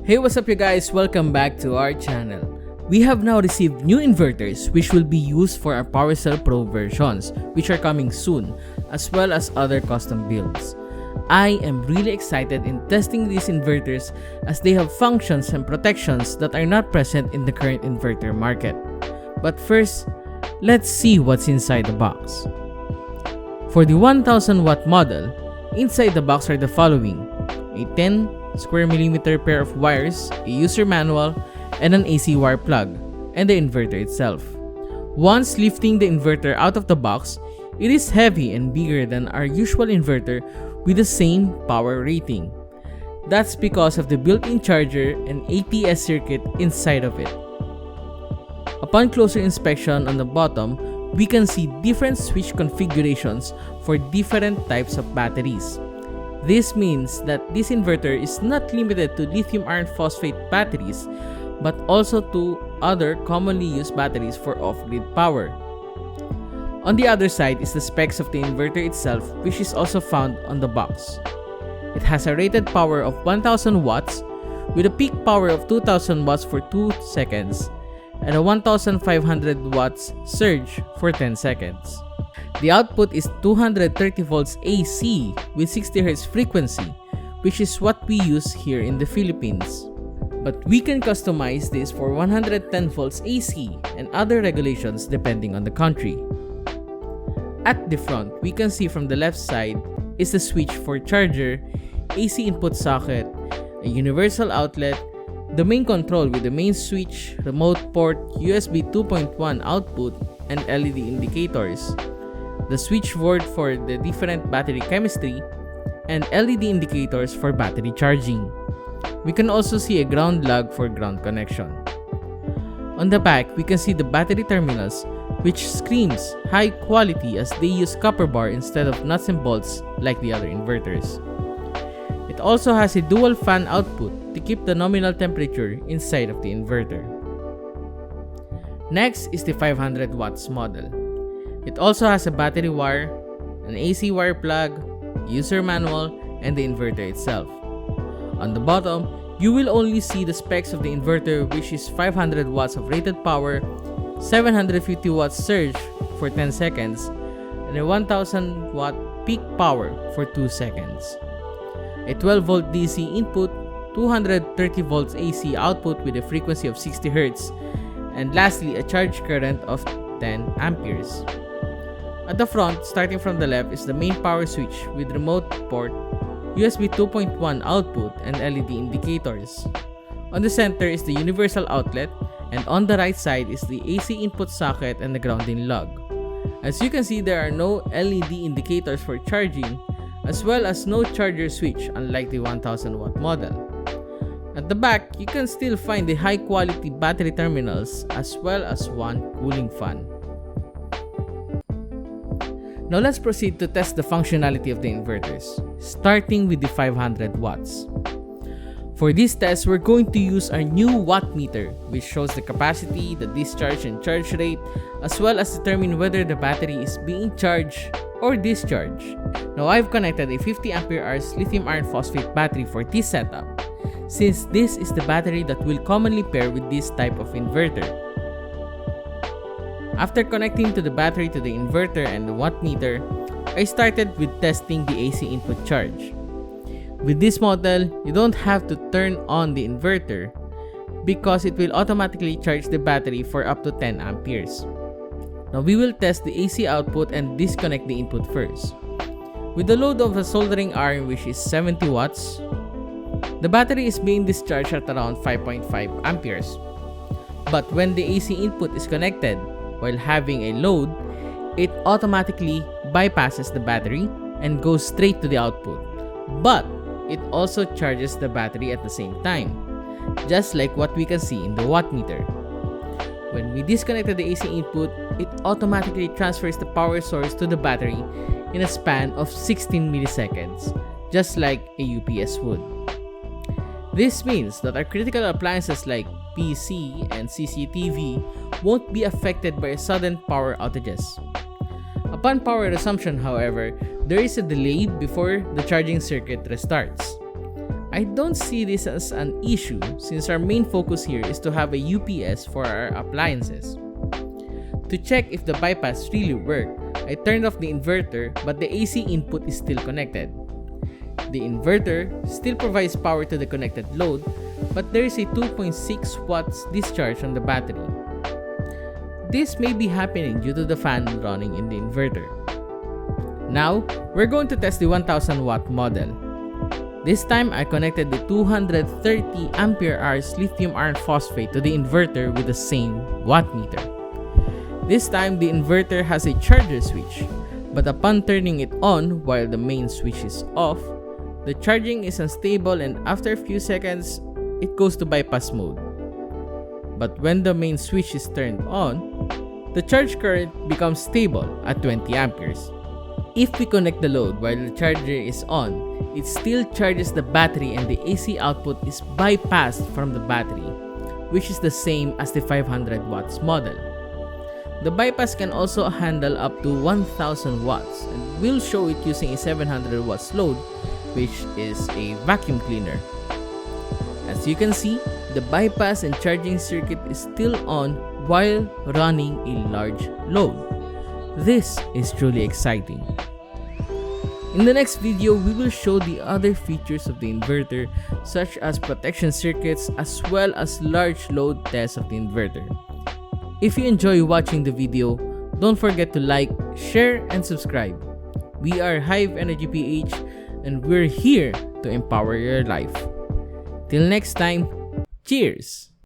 Hey, what's up you guys? Welcome back to our channel. We have now received new inverters which will be used for our PowerCell Pro versions which are coming soon, as well as other custom builds. I am really excited in testing these inverters as they have functions and protections that are not present in the current inverter market. But first, let's see what's inside the box. For the 1000 watt model, inside the box are the following: a 10 square millimeter pair of wires, a user manual, and an AC wire plug, and the inverter itself. Once lifting the inverter out of the box, it is heavy and bigger than our usual inverter with the same power rating. That's because of the built-in charger and ATS circuit inside of it. Upon closer inspection on the bottom, we can see different switch configurations for different types of batteries. This means that this inverter is not limited to lithium iron phosphate batteries, but also to other commonly used batteries for off-grid power. On the other side is the specs of the inverter itself, which is also found on the box. It has a rated power of 1000 watts with a peak power of 2000 watts for 2 seconds and a 1500 watts surge for 10 seconds. The output is 230 volts AC with 60 Hz frequency, which is what we use here in the Philippines. But we can customize this for 110 volts AC and other regulations depending on the country. At the front, we can see from the left side is the switch for charger, AC input socket, a universal outlet, the main control with the main switch, remote port, USB 2.1 output, and LED indicators, the switchboard for the different battery chemistry, and LED indicators for battery charging. We can also see a ground lug for ground connection. On the back, we can see the battery terminals, which screams high quality as they use copper bar instead of nuts and bolts like the other inverters. It also has a dual fan output to keep the nominal temperature inside of the inverter. Next is the 500 watts model. It also has a battery wire, an AC wire plug, user manual, and the inverter itself. On the bottom, you will only see the specs of the inverter, which is 500 watts of rated power, 750 watts surge for 10 seconds, and a 1000 watt peak power for 2 seconds. A 12 volt DC input, 230 volts AC output with a frequency of 60 Hz, and lastly a charge current of 10 amperes. At the front, starting from the left, is the main power switch with remote port, USB 2.1 output, and LED indicators. On the center is the universal outlet, and on the right side is the AC input socket and the grounding lug. As you can see, there are no LED indicators for charging, as well as no charger switch unlike the 1000 watt model. At the back, you can still find the high quality battery terminals as well as one cooling fan. Now let's proceed to test the functionality of the inverters, starting with the 500 watts. For this test, we're going to use our new watt meter, which shows the capacity, the discharge and charge rate, as well as determine whether the battery is being charged or discharged. Now I've connected a 50 ampere hours lithium iron phosphate battery for this setup, since this is the battery that will commonly pair with this type of inverter. After connecting to the battery to the inverter and the watt meter, I started with testing the AC input charge. With this model, you don't have to turn on the inverter because it will automatically charge the battery for up to 10 amperes. Now we will test the AC output and disconnect the input first. With the load of a soldering iron, which is 70 watts, the battery is being discharged at around 5.5 amperes. But when the AC input is connected while having a load, it automatically bypasses the battery and goes straight to the output. But it also charges the battery at the same time, just like what we can see in the watt meter. When we disconnected the AC input, it automatically transfers the power source to the battery in a span of 16 milliseconds, just like a UPS would. This means that our critical appliances like PC and CCTV won't be affected by sudden power outages. Upon power resumption, however, there is a delay before the charging circuit restarts. I don't see this as an issue since our main focus here is to have a UPS for our appliances. To check if the bypass really worked, I turned off the inverter but the AC input is still connected. The inverter still provides power to the connected load, but there is a 2.6 watts discharge on the battery. This may be happening due to the fan running in the inverter. Now, we're going to test the 1000 watt model. This time, I connected the 230 ampere hours lithium iron phosphate to the inverter with the same wattmeter. This time, the inverter has a charger switch, but upon turning it on while the main switch is off, the charging is unstable and after a few seconds, it goes to bypass mode. But when the main switch is turned on, the charge current becomes stable at 20 amperes. If we connect the load while the charger is on, it still charges the battery and the AC output is bypassed from the battery, which is the same as the 500 watts model. The bypass can also handle up to 1000 watts and will show it using a 700 watts load, which is a vacuum cleaner. As you can see, the bypass and charging circuit is still on while running a large load. This is truly exciting. In the next video, we will show the other features of the inverter such as protection circuits as well as large load tests of the inverter. If you enjoy watching the video, don't forget to like, share, and subscribe. We are Hive Energy PH and we're here to empower your life. Till next time, cheers!